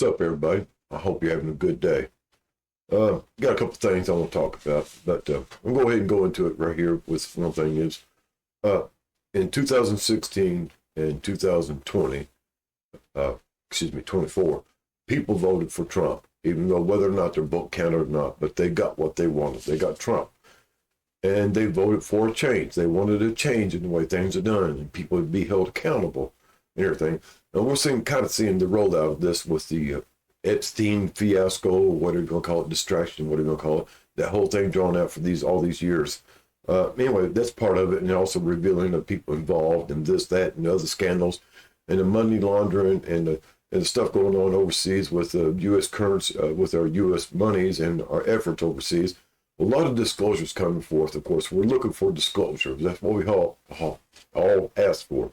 What's up, everybody? I hope you're having a good day. Got a couple things I want to talk about, but I'm going to go ahead and go into it right here. With one thing is, in 2016 and 2020, 24, people voted for Trump, even though whether or not their vote counted or not, but they got what they wanted. They got Trump. And they voted for a change. They wanted a change in the way things are done, and people would be held accountable and everything. And we're seeing the rollout of this with the Epstein fiasco, what are you going to call it, distraction, what are you going to call it, that whole thing drawn out for all these years. Anyway, that's part of it, and also revealing the people involved in this, that, and other scandals, and the money laundering and the stuff going on overseas with U.S. currency, with our U.S. monies and our efforts overseas. A lot of disclosures coming forth, of course. We're looking for disclosure. That's what we all ask for.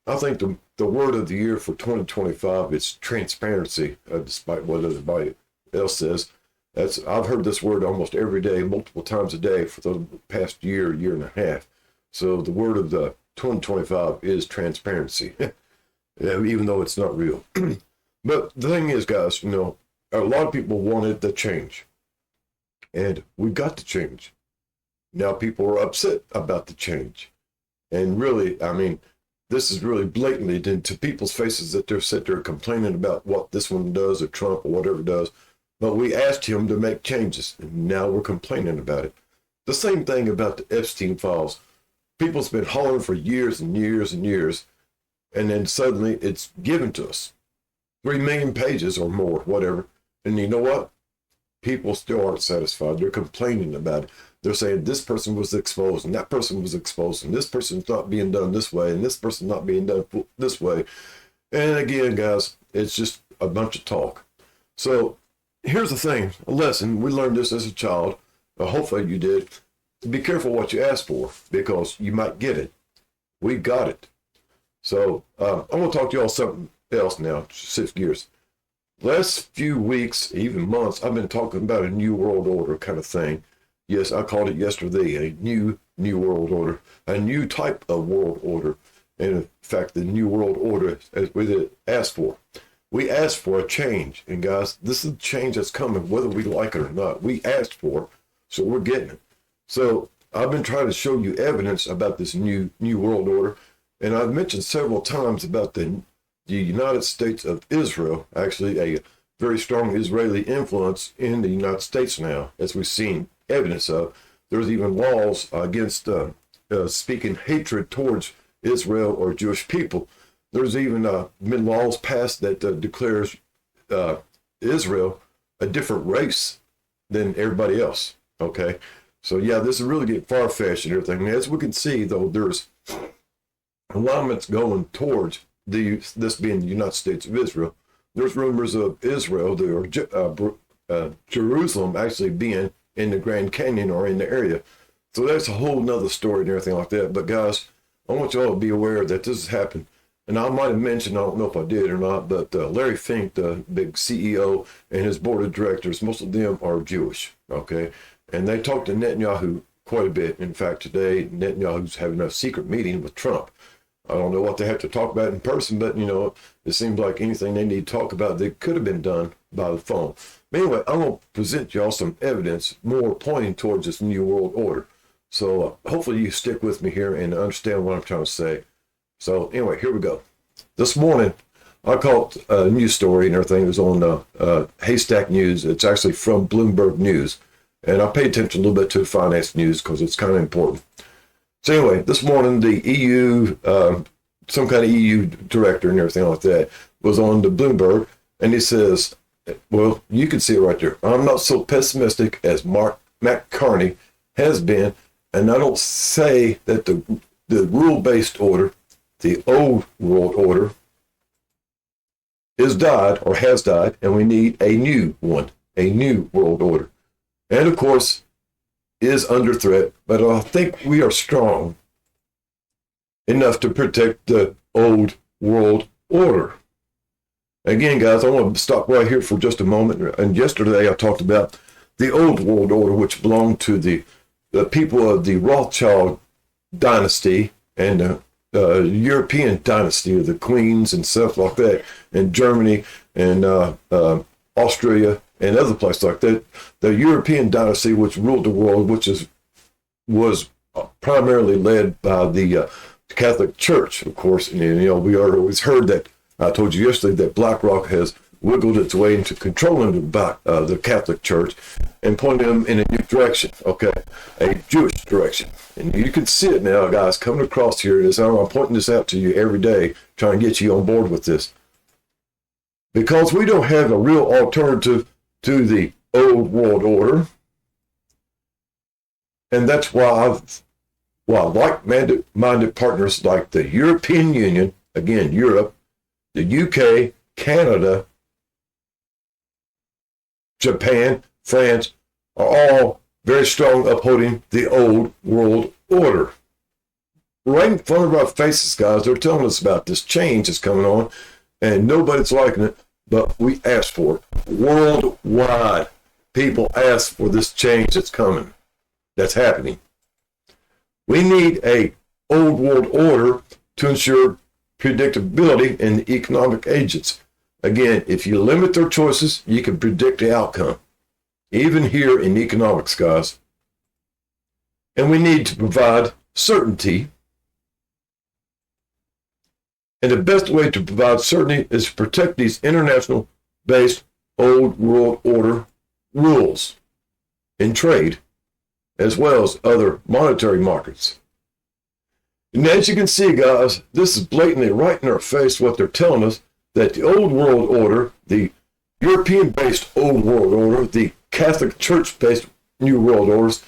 I think the word of the year for 2025 is transparency, despite what everybody else says. I've heard this word almost every day, multiple times a day for the past year and a half. So the word of the 2025 is transparency, even though it's not real. But the thing is, guys, a lot of people wanted the change. And we got the change. Now people are upset about the change. And really, this is really blatantly into people's faces that they're sitting there complaining about what this one does or Trump or whatever does. But we asked him to make changes, and now we're complaining about it. The same thing about the Epstein files. People's been hollering for years and years and years, and then suddenly it's given to us. 3 million pages or more, whatever. And you know what? People still aren't satisfied. They're complaining about it. They're saying this person was exposed and that person was exposed and this person's not being done this way and this person's not being done this way. And again, guys, it's just a bunch of talk. So here's the thing, a lesson. We learned this as a child. Hopefully you did. Be careful what you ask for because you might get it. We got it. So I'm going to talk to y'all something else now. Shift gears. Last few weeks, even months, I've been talking about a new world order kind of thing. Yes, I called it yesterday a new world order, a new type of world order. And in fact, the new world order, as we asked for. We asked for a change. And guys, this is the change that's coming, whether we like it or not. We asked for it, so we're getting it. So I've been trying to show you evidence about this new world order. And I've mentioned several times about the United States of Israel, actually a very strong Israeli influence in the United States now, as we've seen evidence of. There's even laws against speaking hatred towards Israel or Jewish people. There's even been laws passed that declares Israel a different race than everybody else, okay? So yeah, this is really getting far-fetched and everything. As we can see, though, there's alignments going towards this being the United States of Israel. There's rumors of Israel, Jerusalem actually being in the Grand Canyon or in the area. So that's a whole nother story and everything like that. But guys, I want you all to be aware that this has happened. And I might have mentioned, I don't know if I did or not, but Larry Fink, the big CEO, and his board of directors, most of them are Jewish, okay? And they talked to Netanyahu quite a bit. In fact, today, Netanyahu's having a secret meeting with Trump. I don't know what they have to talk about in person, but, it seems like anything they need to talk about, they could have been done by the phone. But anyway, I'm going to present y'all some evidence more pointing towards this new world order. So hopefully you stick with me here and understand what I'm trying to say. So anyway, here we go. This morning, I caught a news story and everything. It was on Haystack News. It's actually from Bloomberg News. And I pay attention a little bit to finance news because it's kind of important. So anyway, this morning, the EU, some kind of EU director and everything like that, was on the Bloomberg, and he says, well, you can see it right there. I'm not so pessimistic as Matt Carney has been, and I don't say that the rule-based order, the old world order, is died or has died, and we need a new one, a new world order. And of course, is under threat, but I think we are strong enough to protect the old world order. Again, guys, I want to stop right here for just a moment. And yesterday I talked about the old world order, which belonged to the people of the Rothschild dynasty and European dynasty of the queens and stuff like that in Germany and Australia and other places like that. The European dynasty, which ruled the world, was primarily led by the Catholic Church, of course. And we always heard that. I told you yesterday that BlackRock has wiggled its way into controlling the Catholic Church and pointing them in a new direction, okay, a Jewish direction. And you can see it now, guys, coming across here. I'm pointing this out to you every day, trying to get you on board with this. Because we don't have a real alternative to the old world order. And that's why like-minded partners like the European Union, again, Europe, the UK, Canada, Japan, France, are all very strong upholding the old world order. Right in front of our faces, guys, they're telling us about this change that's coming on, and nobody's liking it, but we asked for it. Worldwide, people ask for this change that's coming, that's happening. We need a old world order to ensure predictability in the economic agents. Again, if you limit their choices, you can predict the outcome, even here in economics, guys. And we need to provide certainty. And the best way to provide certainty is to protect these international-based old world order rules in trade, as well as other monetary markets. And as you can see, guys, this is blatantly right in our face what they're telling us, that the old world order, the European-based old world order, the Catholic Church-based new world orders,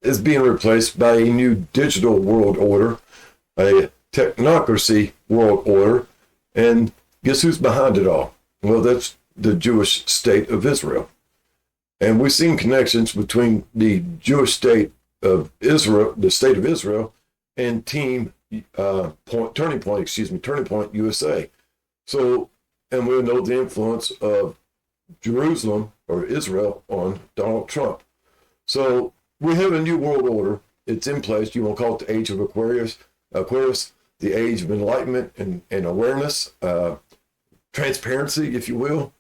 is being replaced by a new digital world order, a technocracy world order, and guess who's behind it all? Well, that's the Jewish state of Israel. And we've seen connections between the Jewish state of Israel, the state of Israel, and Turning Point USA. So, and we know the influence of Jerusalem or Israel on Donald Trump. So we have a new world order. It's in place. You want to call it the age of Aquarius, the age of enlightenment and awareness, transparency, if you will.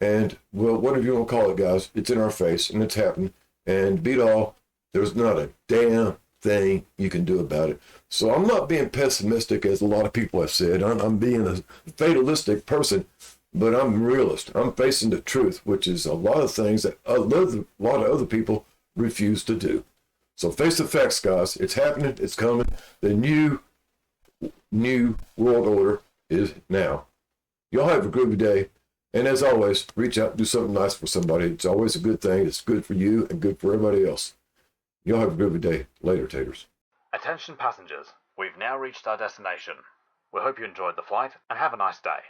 And, well, whatever you want to call it, guys, it's in our face and it's happening. And beat all, there's not a damn thing you can do about it. So I'm not being pessimistic, as a lot of people have said. I'm being a fatalistic person, but I'm a realist. I'm facing the truth, which is a lot of things that a lot of other people refuse to do. So face the facts, guys. It's happening. It's coming. The new world order is now. Y'all have a groovy day. And as always, reach out and do something nice for somebody. It's always a good thing. It's good for you and good for everybody else. Y'all have a groovy day. Later, taters. Attention passengers, we've now reached our destination. We hope you enjoyed the flight and have a nice day.